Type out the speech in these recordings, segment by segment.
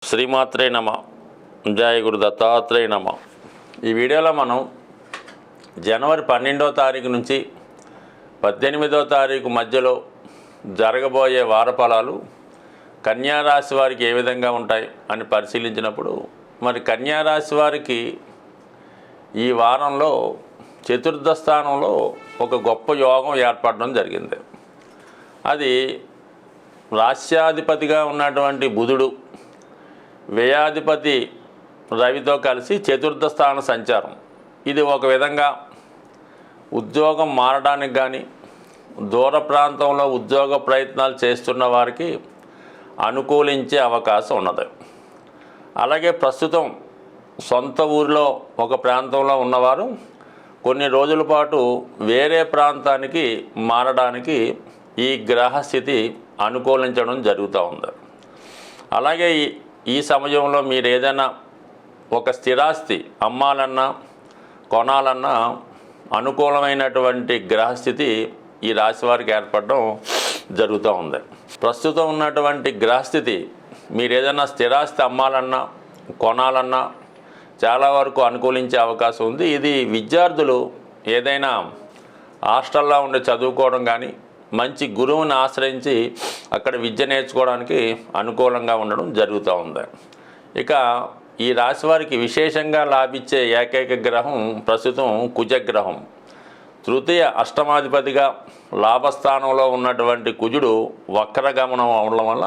శ్రీమాత్రే నమ. జయ గురు దత్తాత్రేయ నమ. ఈ వీడియోలో మనం జనవరి 12వ తారీఖు నుంచి 18వ తారీఖు మధ్యలో జరగబోయే వారఫలాలు కన్యారాశి వారికి ఏ విధంగా ఉంటాయి అని పరిశీలించినప్పుడు, మరి కన్యారాశి వారికి ఈ వారంలో చతుర్థ స్థానంలో ఒక గొప్ప యోగం ఏర్పడడం జరిగింది. అది రాశ్యాధిపతిగా ఉన్నటువంటి బుధుడు వ్యయాధిపతి రవితో కలిసి చతుర్థ స్థాన సంచారం. ఇది ఒక విధంగా ఉద్యోగం మారడానికి కానీ, దూర ప్రాంతంలో ఉద్యోగ ప్రయత్నాలు చేస్తున్న వారికి అనుకూలించే అవకాశం ఉన్నది. అలాగే ప్రస్తుతం సొంత ఊరిలో ఒక ప్రాంతంలో ఉన్నవారు కొన్ని రోజుల పాటు వేరే ప్రాంతానికి మారడానికి ఈ గ్రహస్థితి అనుకూలించడం జరుగుతూ ఉంది. అలాగే ఈ సమయంలో మీరు ఏదైనా ఒక స్థిరాస్తి అమ్మాలన్నా కొనాలన్నా అనుకూలమైనటువంటి గ్రహస్థితి ఈ రాశి వారికి ఏర్పడడం జరుగుతూ ఉంది. ప్రస్తుతం ఉన్నటువంటి గ్రహస్థితి మీరు ఏదైనా స్థిరాస్తి అమ్మాలన్నా కొనాలన్నా చాలా వరకు అనుకూలించే అవకాశం ఉంది. ఇది విద్యార్థులు ఏదైనా హాస్టల్లో ఉండి చదువుకోవడం కానీ, మంచి గురువుని ఆశ్రయించి అక్కడ విద్య నేర్చుకోవడానికి అనుకూలంగా ఉండడం జరుగుతూ ఉంది. ఇక ఈ రాశి వారికి విశేషంగా లాభించే ఏకైక గ్రహం ప్రస్తుతం కుజగ్రహం. తృతీయ అష్టమాధిపతిగా లాభస్థానంలో ఉన్నటువంటి కుజుడు వక్రగమనం అవడం వల్ల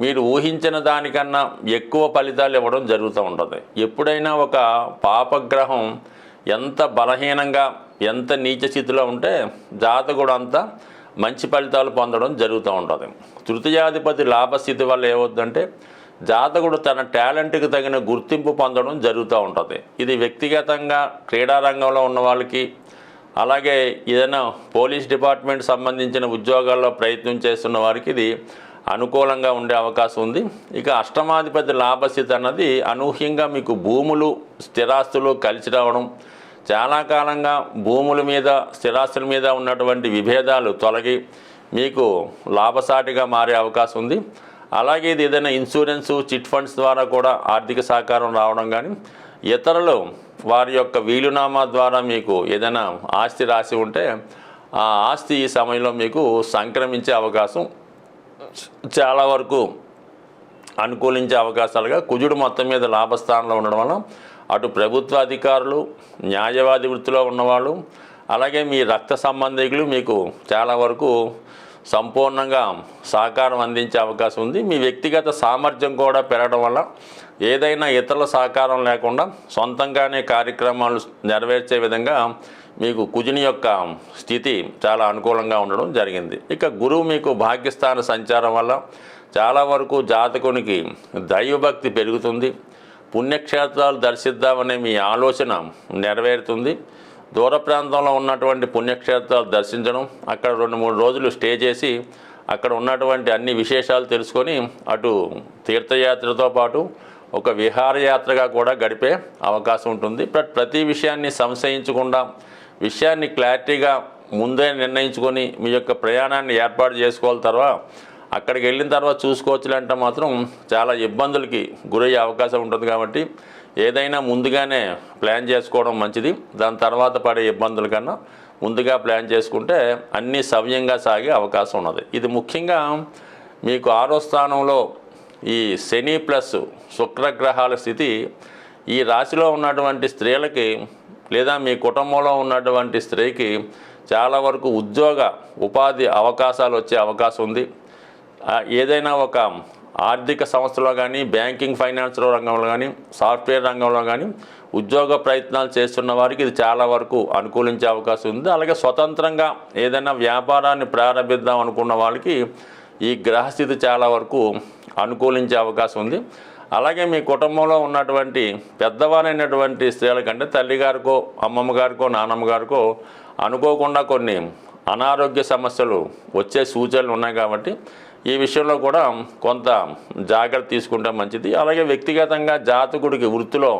మీరు ఊహించిన దానికన్నా ఎక్కువ ఫలితాలు ఇవ్వడం జరుగుతూ ఉంటుంది. ఎప్పుడైనా ఒక పాపగ్రహం ఎంత బలహీనంగా, ఎంత నీచ స్థితిలో ఉంటే జాతకుడు అంత మంచి ఫలితాలు పొందడం జరుగుతూ ఉంటుంది. తృతీయాధిపతి లాభస్థితి వల్ల ఏమవుతుందంటే జాతకుడు తన టాలెంట్కి తగిన గుర్తింపు పొందడం జరుగుతూ ఉంటుంది. ఇది వ్యక్తిగతంగా క్రీడారంగంలో ఉన్న వాళ్ళకి, అలాగే ఏదైనా పోలీస్ డిపార్ట్మెంట్ సంబంధించిన ఉద్యోగాల్లో ప్రయత్నం చేస్తున్న వారికి ఇది అనుకూలంగా ఉండే అవకాశం ఉంది. ఇక అష్టమాధిపతి లాభస్థితి అన్నది అనూహ్యంగా మీకు భూములు, స్థిరాస్తులు కలిసి రావడం, చాలా కాలంగా భూముల మీద, స్థిరాస్తుల మీద ఉన్నటువంటి విభేదాలు తొలగి మీకు లాభసాటిగా మారే అవకాశం ఉంది. అలాగే ఇది ఏదైనా ఇన్సూరెన్సు, చిట్ ఫండ్స్ ద్వారా కూడా ఆర్థిక సహకారం రావడం కానీ, ఇతరులు వారి యొక్క వీలునామా ద్వారా మీకు ఏదైనా ఆస్తి రాసి ఉంటే ఆ ఆస్తి ఈ సమయంలో మీకు సంక్రమించే అవకాశం చాలా వరకు అనుకూలించే అవకాశాలుగా కుజుడు మొత్తం మీద లాభస్థానంలో ఉండడం వల్ల అటు ప్రభుత్వ అధికారులు, న్యాయవాది వృత్తిలో ఉన్నవాళ్ళు, అలాగే మీ రక్త సంబంధికులు మీకు చాలా వరకు సంపూర్ణంగా సహకారం అందించే అవకాశం ఉంది. మీ వ్యక్తిగత సామర్థ్యం కూడా పెరగడం వల్ల ఏదైనా ఇతరుల సహకారం లేకుండా సొంతంగానే కార్యక్రమాలు నెరవేర్చే విధంగా మీకు కుజుని యొక్క స్థితి చాలా అనుకూలంగా ఉండడం జరిగింది. ఇక గురువు మీకు భాగ్యస్థాన సంచారం వల్ల చాలా వరకు జాతకునికి దైవభక్తి పెరుగుతుంది. పుణ్యక్షేత్రాలు దర్శిద్దామనే మీ ఆలోచన నెరవేరుతుంది. దూర ప్రాంతంలో ఉన్నటువంటి పుణ్యక్షేత్రాలు దర్శించడం, అక్కడ 2-3 రోజులు స్టే చేసి అక్కడ ఉన్నటువంటి అన్ని విశేషాలు తెలుసుకొని అటు తీర్థయాత్రతో పాటు ఒక విహారయాత్రగా కూడా గడిపే అవకాశం ఉంటుంది. ప్రతి విషయాన్ని సంశయించకుండా, విషయాన్ని క్లారిటీగా ముందే నిర్ణయించుకొని మీ యొక్క ప్రయాణాన్ని ఏర్పాటు చేసుకోవాలి. తర్వాత అక్కడికి వెళ్ళిన తర్వాత చూసుకోవచ్చులంటే మాత్రం చాలా ఇబ్బందులకి గురయ్యే అవకాశం ఉంటుంది. కాబట్టి ఏదైనా ముందుగానే ప్లాన్ చేసుకోవడం మంచిది. దాని తర్వాత పడే ఇబ్బందుల కన్నా ముందుగా ప్లాన్ చేసుకుంటే అన్నీ సవ్యంగా సాగే అవకాశం ఉన్నది. ఇది ముఖ్యంగా మీకు 6వ స్థానంలో ఈ శని ప్లస్ శుక్రగ్రహాల స్థితి ఈ రాశిలో ఉన్నటువంటి స్త్రీలకి, లేదా మీ కుటుంబంలో ఉన్నటువంటి స్త్రీకి చాలా వరకు ఉద్యోగ ఉపాధి అవకాశాలు వచ్చే అవకాశం ఉంది. ఏదైనా ఒక ఆర్థిక సంస్థలో కానీ, బ్యాంకింగ్ ఫైనాన్స్ రంగంలో కానీ, సాఫ్ట్వేర్ రంగంలో కానీ ఉద్యోగ ప్రయత్నాలు చేస్తున్న వారికి ఇది చాలా వరకు అనుకూలించే అవకాశం ఉంది. అలాగే స్వతంత్రంగా ఏదైనా వ్యాపారాన్ని ప్రారంభిద్దాం అనుకున్న వాళ్ళకి ఈ గ్రహస్థితి చాలా వరకు అనుకూలించే అవకాశం ఉంది. అలాగే మీ కుటుంబంలో ఉన్నటువంటి పెద్దవారైనటువంటి స్త్రీలకంటే తల్లిగారికో, అమ్మమ్మగారికో, నాన్నమ్మగారికో అనుకోకుండా కొన్ని అనారోగ్య సమస్యలు వచ్చే సూచనలు ఉన్నాయి. కాబట్టి ఈ విషయంలో కూడా కొంత జాగ్రత్త తీసుకుంటే మంచిది. అలాగే వ్యక్తిగతంగా జాతకుడికి వృత్తిలో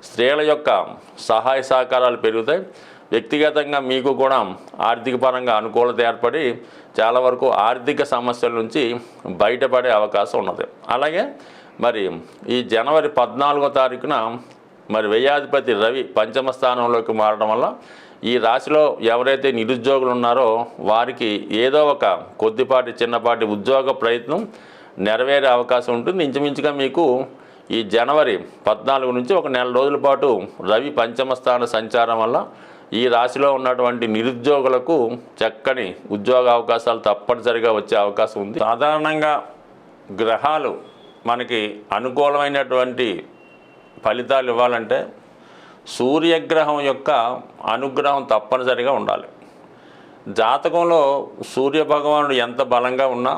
స్త్రీల యొక్క సహాయ సహకారాలు పెరుగుతాయి. వ్యక్తిగతంగా మీకు కూడా ఆర్థిక పరంగా అనుకూలత ఏర్పడి చాలా వరకు ఆర్థిక సమస్యల నుంచి బయటపడే అవకాశం ఉన్నది. అలాగే మరి ఈ జనవరి 14వ తారీఖున మరి వ్యయాధిపతి రవి పంచమ స్థానంలోకి మారడం వల్ల ఈ రాశిలో ఎవరైతే నిరుద్యోగులు ఉన్నారో వారికి ఏదో ఒక కొద్దిపాటి చిన్నపాటి ఉద్యోగ ప్రయత్నం నెరవేరే అవకాశం ఉంటుంది. ఇంచుమించుగా మీకు ఈ జనవరి 14 నుంచి ఒక నెల రోజుల పాటు రవి పంచమ స్థాన సంచారం వల్ల ఈ రాశిలో ఉన్నటువంటి నిరుద్యోగులకు చక్కని ఉద్యోగ అవకాశాలు తప్పనిసరిగా వచ్చే అవకాశం ఉంది. సాధారణంగా గ్రహాలు మనకి అనుకూలమైనటువంటి ఫలితాలు ఇవ్వాలంటే సూర్యగ్రహం యొక్క అనుగ్రహం తప్పనిసరిగా ఉండాలి. జాతకంలో సూర్యభగవానుడు ఎంత బలంగా ఉన్నా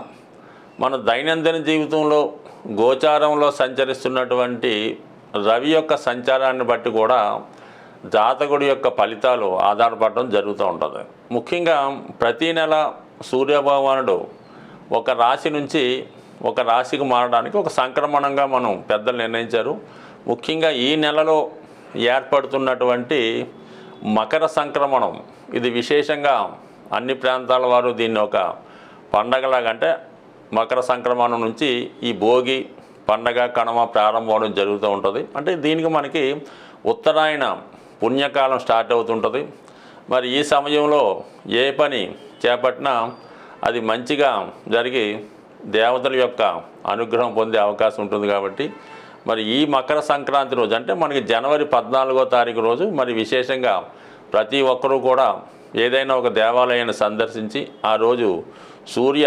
మన దైనందిన జీవితంలో గోచారంలో సంచరిస్తున్నటువంటి రవి యొక్క సంచారాన్ని బట్టి కూడా జాతకుడి యొక్క ఫలితాలు ఆధారపడడం జరుగుతూ ఉంటుంది. ముఖ్యంగా ప్రతీ నెల సూర్యభగవానుడు ఒక రాశి నుంచి ఒక రాశికి మారడానికి ఒక సంక్రమణంగా మనం పెద్దలు నిర్ణయించారు. ముఖ్యంగా ఈ నెలలో ఏర్పడుతున్నటువంటి మకర సంక్రమణం ఇది విశేషంగా అన్ని ప్రాంతాల వారు దీన్ని ఒక పండగలాగా, అంటే మకర సంక్రమణం నుంచి ఈ భోగి పండగ కనుమ ప్రారంభం అవడం జరుగుతూ ఉంటుంది. అంటే దీనికి మనకి ఉత్తరాయణ పుణ్యకాలం స్టార్ట్ అవుతుంటుంది. మరి ఈ సమయంలో ఏ పని చేపట్టినా అది మంచిగా జరిగి దేవతల యొక్క అనుగ్రహం పొందే అవకాశం ఉంటుంది. కాబట్టి మరి ఈ మకర సంక్రాంతి రోజు, అంటే మనకి జనవరి 14వ తారీఖు రోజు మరి విశేషంగా ప్రతి ఒక్కరూ కూడా ఏదైనా ఒక దేవాలయాన్ని సందర్శించి ఆ రోజు సూర్య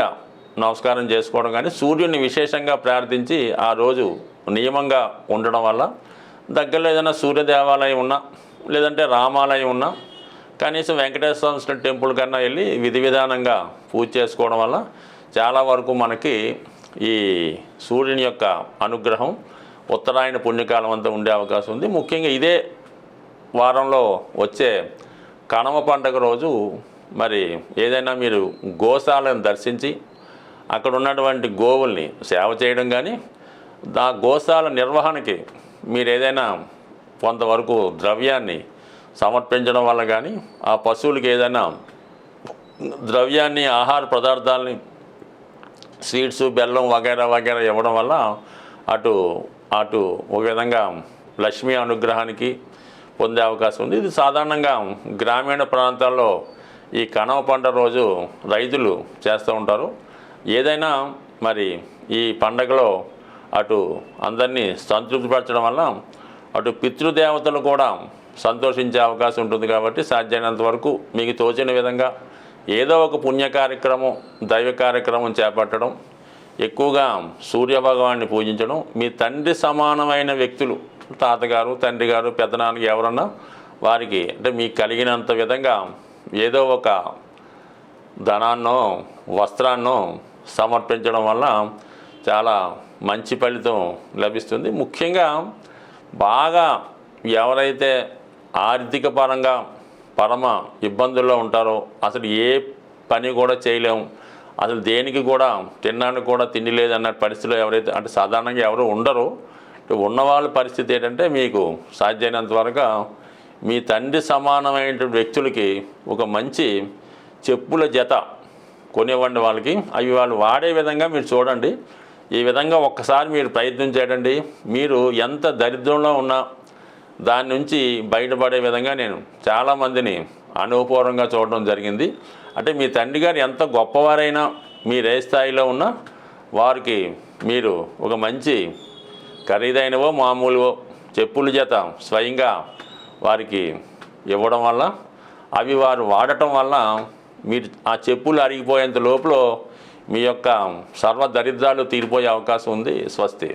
నమస్కారం చేసుకోవడం కానీ సూర్యుని విశేషంగా ప్రార్థించి ఆ రోజు నియమంగా ఉండడం వల్ల దగ్గరలో ఏదైనా సూర్య దేవాలయం ఉన్నా లేదంటే రామాలయం ఉన్నా కనీసం వెంకటేశ్వర స్వామి టెంపుల్ కన్నా వెళ్ళి విధి విధానంగా పూజ చేసుకోవడం వల్ల చాలా వరకు మనకి ఈ సూర్యుని యొక్క అనుగ్రహం ఉత్తరాయణ పుణ్యకాలం అంతా ఉండే అవకాశం ఉంది. ముఖ్యంగా ఇదే వారంలో వచ్చే కనుమ పండుగ రోజు మరి ఏదైనా మీరు గోశాలను దర్శించి అక్కడ ఉన్నటువంటి గోవుల్ని సేవ చేయడం కానీ ఆ గోశాల నిర్వహణకి మీరు ఏదైనా కొంతవరకు ద్రవ్యాన్ని సమర్పించడం వల్ల కానీ ఆ పశువులకి ఏదైనా ద్రవ్యాన్ని ఆహార పదార్థాలని స్వీట్స్ బెల్లం వగైరా వగైరా ఇవ్వడం వల్ల అటు ఒక విధంగా లక్ష్మీ అనుగ్రహానికి పొందే అవకాశం ఉంది. ఇది సాధారణంగా గ్రామీణ ప్రాంతాల్లో ఈ కనుమ పండుగ రోజు రైతులు చేస్తూ ఉంటారు. ఏదైనా మరి ఈ పండగలో అటు అందరినీ సంతృప్తిపరచడం వల్ల అటు పితృదేవతలు కూడా సంతోషించే అవకాశం ఉంటుంది. కాబట్టి సాధ్యమైనంత వరకు మీకు తోచిన విధంగా ఏదో ఒక పుణ్య కార్యక్రమం దైవ కార్యక్రమం చేపట్టడం, ఎక్కువగా సూర్యభగవాన్ని పూజించడం, మీ తండ్రి సమానమైన వ్యక్తులు తాతగారు తండ్రి గారు పెద్దనాన్నకి ఎవరన్నా వారికి అంటే మీకు కలిగినంత విధంగా ఏదో ఒక ధనాన్నో వస్త్రాన్నో సమర్పించడం వల్ల చాలా మంచి ఫలితం లభిస్తుంది. ముఖ్యంగా బాగా ఎవరైతే ఆర్థిక పరంగా పరమ ఇబ్బందుల్లో ఉంటారో, అసలు ఏ పని కూడా చేయలేము, అసలు దేనికి కూడా తినడానికి కూడా తిండి లేదన్న పరిస్థితిలో ఎవరైతే, అంటే సాధారణంగా ఎవరు ఉండరు, ఉన్నవాళ్ళ పరిస్థితి ఏంటంటే మీకు సాధ్యమైనంత వరకు మీ తండ్రి సమానమైన వ్యక్తులకి ఒక మంచి చెప్పుల జత కొనివ్వండి వాళ్ళకి. అవి వాళ్ళు వాడే విధంగా మీరు చూడండి. ఈ విధంగా ఒక్కసారి మీరు ప్రయత్నం చేయండి. మీరు ఎంత దరిద్రంలో ఉన్నా దాని నుంచి బయటపడే విధంగా నేను చాలామందిని అనుభవపూర్వకంగా చూడడం జరిగింది. అంటే మీ తండ్రి గారు ఎంత గొప్పవారైనా మీరు ఏ స్థాయిలో ఉన్నా వారికి మీరు ఒక మంచి ఖరీదైనవో మామూలువో చెప్పుల జత స్వయంగా వారికి ఇవ్వడం వల్ల అవి వారు వాడటం వల్ల మీరు ఆ చెప్పులు అరిగిపోయేంత లోపల మీ యొక్క సర్వ దరిద్రాలు తీరిపోయే అవకాశం ఉంది. స్వస్తి.